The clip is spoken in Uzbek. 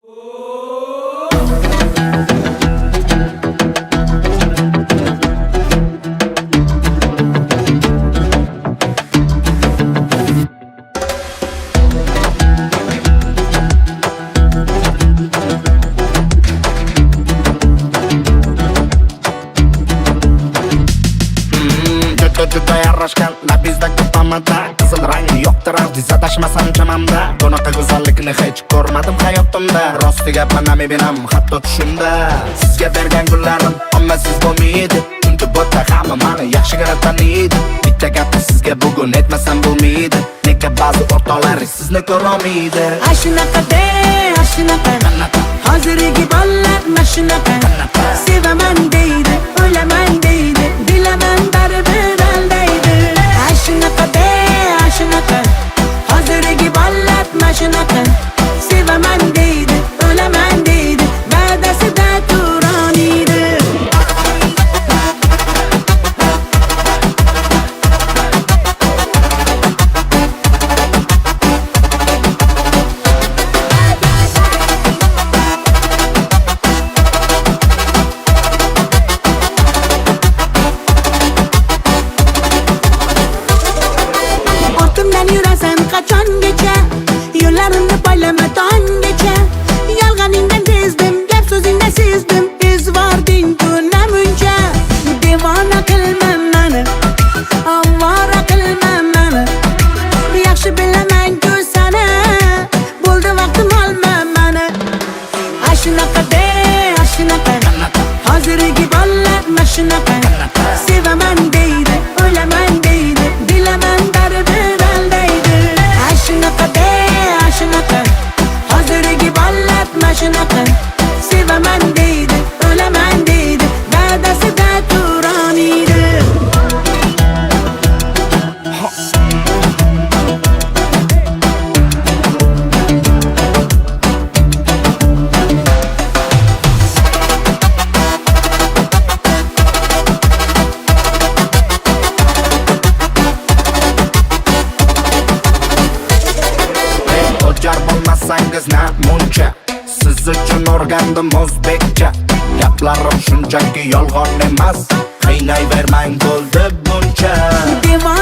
Juda yarashgan labizda ko'pamada qizil rangi yoqtirar dizadashmasam chamamda bunaqa go'zallikni hech ko'rmadim hayotimda rosti gapman menam hatto tushimda sizga bergan gullarim ommasiz bo'lmaydi chunki bo'ta hamma meni yaxshigina taniydi bitta gapni sizga bugun aytmasam bo'lmaydi nega ba'zi o'rtoqlaringiz sizni ko'rolmaydi Ashunaqa-de, ashunaqa hozirgi bolalar mashunaqa sevaman deydi, o'laman deydi, bilaman baribir aldaydi. Ashunaqa-de, ashunaqa hozirgi bolalar mashunaqa sevaman deydi, o'laman deydi, va'dasida turoniydi. Ortimdan yurasan qachongacha, yo'llarimni poylama tonggacha. Yolg'oningdan tezdim, gap so'zingdan sezdim, izvording-ku namuncha. Devona qilma meni, ovora qilma meni, yaxshi bilaman-ku seni, bo'ldi vaqtim olma meni. Ashunaqa-de, ashunaqa hozirgi bolalar mashunaqa sevaman deydi, o'laman deydi, bilaman baribir aldaydi. Ashunaqa-de, ashunaqa hozirgi bolalar mashunaqa sevaman deydi, o'laman deydi, va'dasida turoniydi. O'jar bo'lmasangiz namuncha siz uchun o'rgandim o'zbekcha gaplarim shunchaki yolg'on emas qiynayvermang bo'ldi buncha Devona